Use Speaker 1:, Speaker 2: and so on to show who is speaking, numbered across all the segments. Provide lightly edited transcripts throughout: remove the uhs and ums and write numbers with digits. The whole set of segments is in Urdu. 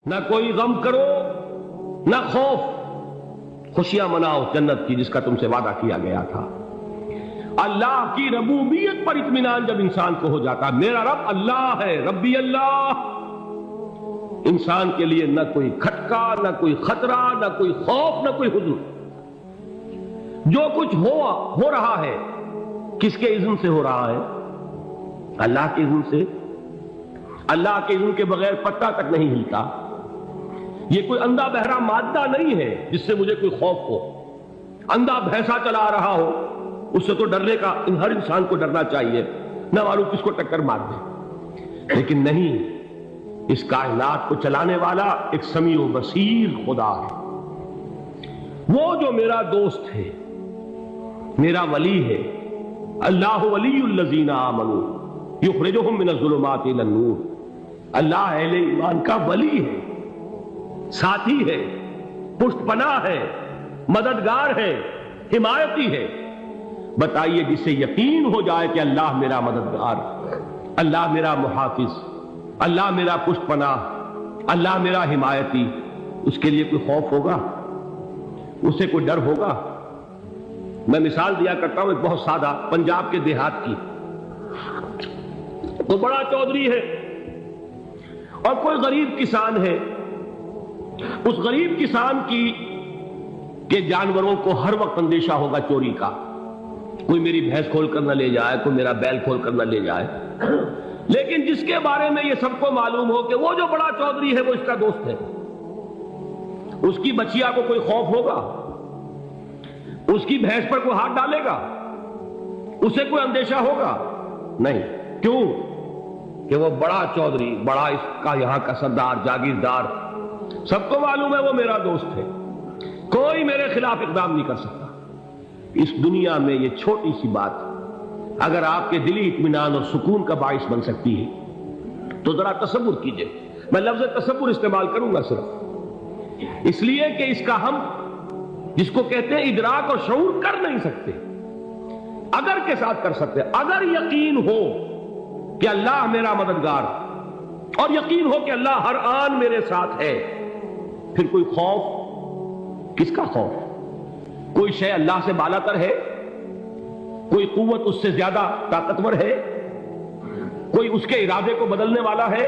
Speaker 1: نہ کوئی غم کرو نہ خوف، خوشیاں مناؤ جنت کی جس کا تم سے وعدہ کیا گیا تھا۔ اللہ کی ربوبیت پر اطمینان جب انسان کو ہو جاتا، میرا رب اللہ ہے، ربی اللہ، انسان کے لیے نہ کوئی کھٹکا، نہ کوئی خطرہ، نہ کوئی خوف، نہ کوئی حزن۔ جو کچھ ہو رہا ہے کس کے اذن سے ہو رہا ہے؟ اللہ کے اذن سے۔ اللہ کے اذن کے بغیر پتا تک نہیں ہلتا۔ یہ کوئی اندھا بہرا مادہ نہیں ہے جس سے مجھے کوئی خوف ہو۔ اندھا بھینسا چلا رہا ہو اس سے تو ڈرنے کا ہر انسان کو ڈرنا چاہیے، نہ معلوم کس کو ٹکر مار دے، لیکن نہیں، اس کائنات کو چلانے والا ایک سمیع و بصیر خدا ہے۔ وہ جو میرا دوست ہے، میرا ولی ہے، اللہ ولی الذین آمنوا یخرجہم من الظلمات الی النور، اللہ اہل ایمان کا ولی ہے، ساتھی ہے، پشت پناہ ہے، مددگار ہے، حمایتی ہے۔ بتائیے جسے یقین ہو جائے کہ اللہ میرا مددگار، اللہ میرا محافظ، اللہ میرا پشت پناہ، اللہ میرا حمایتی، اس کے لیے کوئی خوف ہوگا؟ اسے کوئی ڈر ہوگا؟ میں مثال دیا کرتا ہوں ایک بہت سادہ، پنجاب کے دیہات کی۔ وہ بڑا چودھری ہے اور کوئی غریب کسان ہے۔ اس غریب کسان کے جانوروں کو ہر وقت اندیشہ ہوگا چوری کا، کوئی میری بھینس کھول کر نہ لے جائے، کوئی میرا بیل کھول کر نہ لے جائے۔ لیکن جس کے بارے میں یہ سب کو معلوم ہو کہ وہ جو بڑا چودھری ہے وہ اس کا دوست ہے، اس کی بچیا کو کوئی خوف ہوگا؟ اس کی بھینس پر کوئی ہاتھ ڈالے گا؟ اسے کوئی اندیشہ ہوگا؟ نہیں۔ کیوں؟ کہ وہ بڑا چودھری، بڑا اس کا یہاں کا سردار، جاگیردار، سب کو معلوم ہے وہ میرا دوست ہے، کوئی میرے خلاف اقدام نہیں کر سکتا۔ اس دنیا میں یہ چھوٹی سی بات اگر آپ کے دلی اطمینان اور سکون کا باعث بن سکتی ہے تو ذرا تصور کیجئے۔ میں لفظ تصور استعمال کروں گا صرف اس لیے کہ اس کا ہم جس کو کہتے ہیں ادراک اور شعور کر نہیں سکتے، اگر کے ساتھ کر سکتے۔ اگر یقین ہو کہ اللہ میرا مددگار اور یقین ہو کہ اللہ ہر آن میرے ساتھ ہے، پھر کوئی خوف؟ کس کا خوف؟ کوئی شے اللہ سے بالا تر ہے؟ کوئی قوت اس سے زیادہ طاقتور ہے؟ کوئی اس کے ارادے کو بدلنے والا ہے؟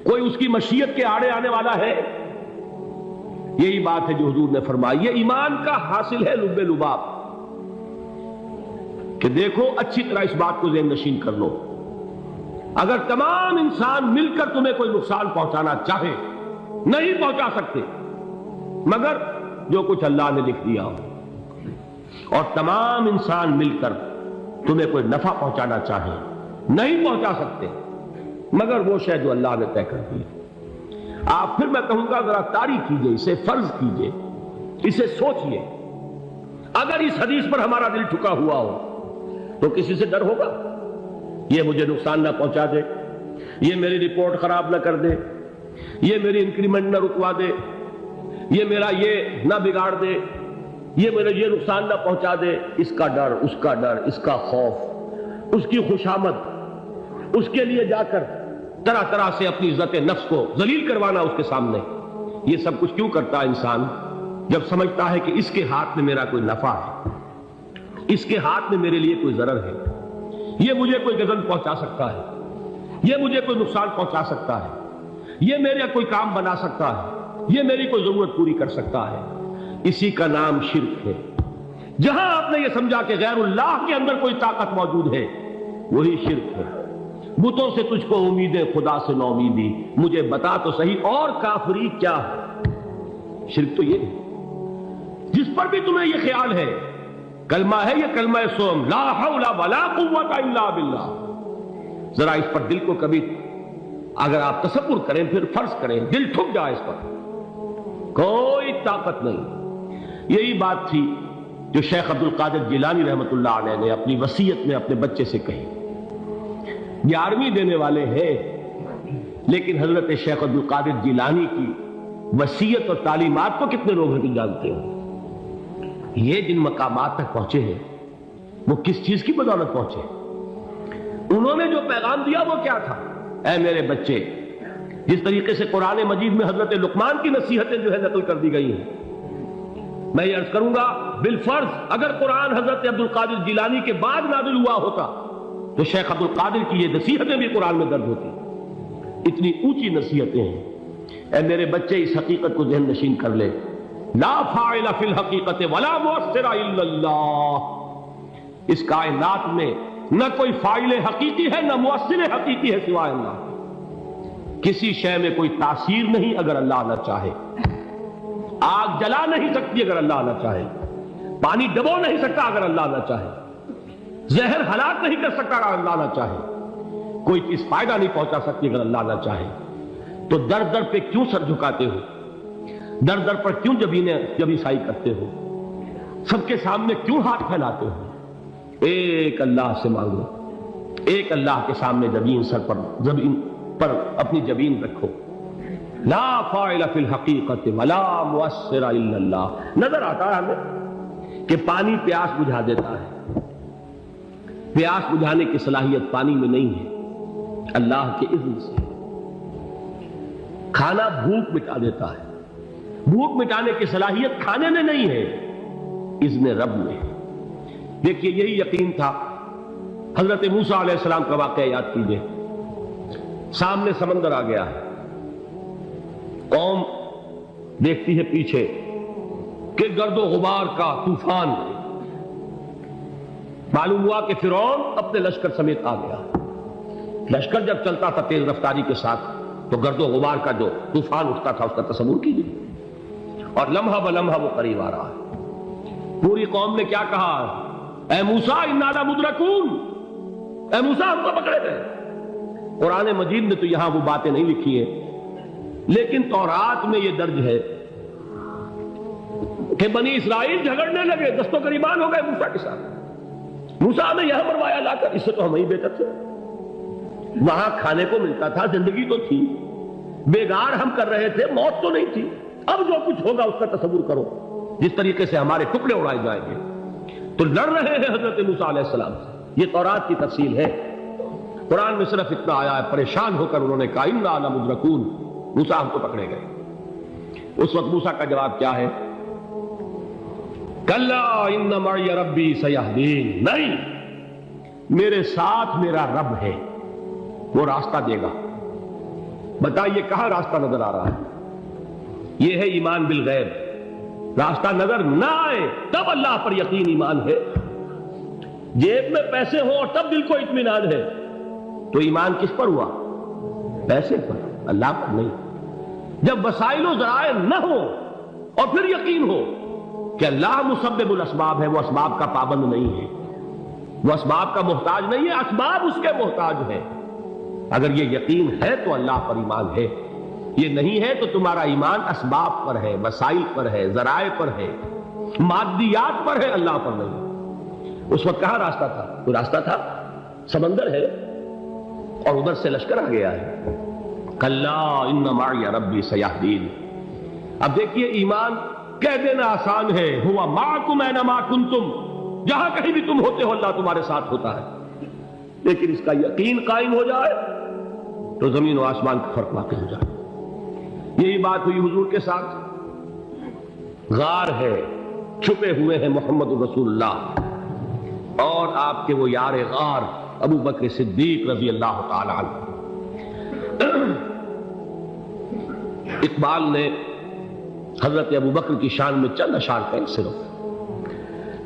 Speaker 1: کوئی اس کی مشیت کے آڑے آنے والا ہے؟ یہی بات ہے جو حضور نے فرمائی۔ یہ ایمان کا حاصل ہے لب لباب، کہ دیکھو اچھی طرح اس بات کو ذہن نشین کر لو، اگر تمام انسان مل کر تمہیں کوئی نقصان پہنچانا چاہے نہیں پہنچا سکتے مگر جو کچھ اللہ نے لکھ دیا ہو، اور تمام انسان مل کر تمہیں کوئی نفع پہنچانا چاہے نہیں پہنچا سکتے مگر وہ شے جو اللہ نے طے کر دی۔ آپ پھر میں کہوں گا ذرا طاری کیجئے، اسے فرض کیجئے، اسے سوچئے، اگر اس حدیث پر ہمارا دل ٹھکا ہوا ہو تو کسی سے ڈر ہوگا؟ یہ مجھے نقصان نہ پہنچا دے، یہ میری رپورٹ خراب نہ کر دے، یہ میری انکریمنٹ نہ رکوا دے، یہ میرا یہ نہ بگاڑ دے، یہ میرا یہ نقصان نہ پہنچا دے۔ اس کا ڈر، اس کا ڈر، اس کا خوف، اس کی خوشامد، اس کے لیے جا کر طرح طرح سے اپنی عزت نفس کو ذلیل کروانا اس کے سامنے، یہ سب کچھ کیوں کرتا ہے انسان؟ جب سمجھتا ہے کہ اس کے ہاتھ میں میرا کوئی نفع ہے، اس کے ہاتھ میں میرے لیے کوئی ضرر ہے، یہ مجھے کوئی غضب پہنچا سکتا ہے، یہ مجھے کوئی نقصان پہنچا سکتا ہے، یہ میرا کوئی کام بنا سکتا ہے، یہ میری کوئی ضرورت پوری کر سکتا ہے، اسی کا نام شرک ہے۔ جہاں آپ نے یہ سمجھا کہ غیر اللہ کے اندر کوئی طاقت موجود ہے وہی شرک ہے۔ بتوں سے تجھ کو امیدیں، خدا سے نو امیدی، مجھے بتا تو صحیح اور کافری کیا ہے؟ شرک تو یہ ہے۔ جس پر بھی تمہیں یہ خیال ہے کلمہ ہے، یہ کلمہ سوم، لا حول ولا قوت الا باللہ، ذرا اس پر دل کو کبھی اگر آپ تصور کریں، پھر فرض کریں، دل ٹھک جائے اس پر، کوئی طاقت نہیں۔ یہی بات تھی جو شیخ عبد القادر جیلانی رحمۃ اللہ علیہ نے اپنی وصیت میں اپنے بچے سے کہی۔ 11ویں دینے والے ہیں لیکن حضرت شیخ عبد القادر جیلانی کی وصیت اور تعلیمات کو کتنے لوگ ہیں جانتے ہو؟ یہ جن مقامات تک پہنچے ہیں وہ کس چیز کی بدولت پہنچے؟ انہوں نے جو پیغام دیا وہ کیا تھا؟ اے میرے بچے، جس طریقے سے قرآن مجید میں حضرت لقمان کی نصیحتیں جو ہے نقل کر دی گئی ہیں. میں یہ عرض کروں گا بالفرض اگر قرآن حضرت عبد القادر جیلانی کے بعد نازل ہوا ہوتا تو شیخ عبد القادر کی یہ نصیحتیں بھی قرآن میں درج ہوتی. اتنی اونچی نصیحتیں ہیں. اے میرے بچے اس حقیقت کو ذہن نشین کر لے, لا فاعل فی الحقیقت ولا مؤثر الا اللہ. اس کائنات میں نہ کوئی فاعل حقیقی ہے نہ مؤثر حقیقی ہے سوائے اللہ. کسی شے میں کوئی تاثیر نہیں اگر اللہ نہ چاہے. آگ جلا نہیں سکتی اگر اللہ نہ چاہے. پانی ڈبو نہیں سکتا اگر اللہ نہ چاہے. زہر ہلاک نہیں کر سکتا اگر اللہ نہ چاہے. کوئی چیز فائدہ نہیں پہنچا سکتی اگر اللہ نہ چاہے. تو در در پہ کیوں سر جھکاتے ہو؟ در در پر کیوں جبیں سائی کرتے ہو؟ سب کے سامنے کیوں ہاتھ پھیلاتے ہو؟ ایک اللہ سے مانگو, ایک اللہ کے سامنے زمین پر اپنی جبین رکھو. لا فاعل فی الحقیقت ولا مؤثر الا اللہ. نظر آتا ہے ہمیں کہ پانی پیاس بجھا دیتا ہے. پیاس بجھانے کی صلاحیت پانی میں نہیں ہے, اللہ کے اذن سے. کھانا بھوک مٹا دیتا ہے. بھوک مٹانے کی صلاحیت کھانے میں نہیں ہے, اذن رب میں. دیکھیے یہی یقین تھا. حضرت موسیٰ علیہ السلام کا واقعہ یاد کیجئے. سامنے سمندر آ گیا ہے. قوم دیکھتی ہے پیچھے کہ گرد و غبار کا طوفان. معلوم ہوا کہ فرعون اپنے لشکر سمیت آ گیا. لشکر جب چلتا تھا تیز رفتاری کے ساتھ تو گرد و غبار کا جو طوفان اٹھتا تھا اس کا تصور کیجیے. اور لمحہ بلمحہ وہ قریب آ رہا ہے. پوری قوم نے کیا کہا؟ اے موسیٰ انا لمدرکون, اے موسیٰ ہم کو پکڑے گئے. قرآن مجید نے تو یہاں وہ باتیں نہیں لکھی ہیں, لیکن تورات میں یہ درج ہے کہ بنی اسرائیل جھگڑنے لگے, دست و گریبان ہو گئے موسیٰ کے ساتھ. موسیٰ نے یہاں مروایا لا کر, اس سے تو ہم ہی بہتر تھے. وہاں کھانے کو ملتا تھا, زندگی تو تھی, بیگار ہم کر رہے تھے, موت تو نہیں تھی. اب جو کچھ ہوگا اس کا تصور کرو, جس طریقے سے ہمارے ٹکڑے اڑائے جائیں گے. تو لڑ رہے ہیں حضرت موسیٰ علیہ السلام سے. یہ تورات کی تفصیل ہے. قرآن میں صرف اتنا آیا ہے, پریشان ہو کر انہوں نے کہا انا لمدرکون, موسیٰ ہم کو پکڑے گئے. اس وقت موسیٰ کا جواب کیا ہے؟ کلا ان معی ربی سیہدین. نہیں, میرے ساتھ میرا رب ہے, وہ راستہ دے گا. بتائیے کہاں راستہ نظر آ رہا ہے؟ یہ ہے ایمان بالغیب. راستہ نظر نہ آئے تب اللہ پر یقین ایمان ہے. جیب میں پیسے ہوں اور تب دل کو اطمینان ہے تو ایمان کس پر ہوا؟ پیسے پر, اللہ پر نہیں. جب وسائل و ذرائع نہ ہو اور پھر یقین ہو کہ اللہ مسبب الاسباب ہے, وہ اسباب کا پابند نہیں ہے, وہ اسباب کا محتاج نہیں ہے, اسباب اس کے محتاج ہے. اگر یہ یقین ہے تو اللہ پر ایمان ہے. یہ نہیں ہے تو تمہارا ایمان اسباب پر ہے, وسائل پر ہے, ذرائع پر ہے, مادیات پر ہے, اللہ پر نہیں. اس وقت کہاں راستہ تھا؟ کوئی راستہ تھا؟ سمندر ہے اور ادھر سے لشکر آ گیا ہے. کلا ان معی ربی سیہدین. اب دیکھیے ایمان کہہ دینا آسان ہے, ہوا معکم اینما کنتم, جہاں کہیں بھی تم ہوتے ہو اللہ تمہارے ساتھ ہوتا ہے. لیکن اس کا یقین قائم ہو جائے تو زمین و آسمان کا فرق واقع ہو جائے. یہی بات ہوئی حضور کے ساتھ. غار ہے, چھپے ہوئے ہیں محمد رسول اللہ اور آپ کے وہ یار غار ابو بکر صدیق رضی اللہ تعالی عنہ. اقبال نے حضرت ابو بکر کی شان میں چند اشعار کہیں صرف,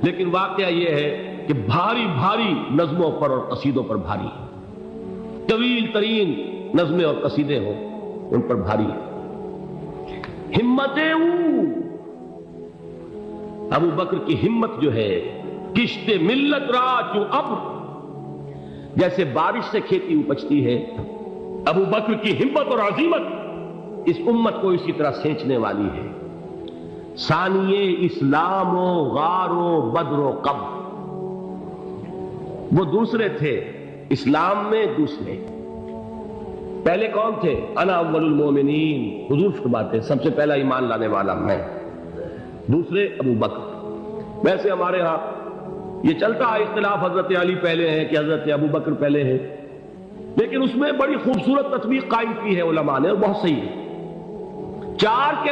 Speaker 1: لیکن واقعہ یہ ہے کہ بھاری بھاری نظموں پر اور قصیدوں پر بھاری ہے. طویل ترین نظمیں اور قصیدے ہوں ان پر بھاری ہے. ہمتیں ابو بکر کی ہمت جو ہے, کشت ملت را چوں ابر, جیسے بارش سے کھیتی اپجتی ہے, ابو بکر کی ہمت اور عزیمت اس امت کو اسی طرح سینچنے والی ہے. ثانیے اسلام و غار و بدر و قبر, وہ دوسرے تھے اسلام میں دوسرے. پہلے کون تھے؟ انا اول المومنین, حضور فرماتے سب سے پہلا ایمان لانے والا میں. دوسرے ابو بکر. ویسے ہمارے ہاں یہ چلتا ہے اختلاف, حضرت علی پہلے ہیں کہ حضرت ابو بکر پہلے ہیں. لیکن اس میں بڑی خوبصورت تطبیق قائم کی ہے علماء نے، اور بہت صحیح ہے۔ 4 کے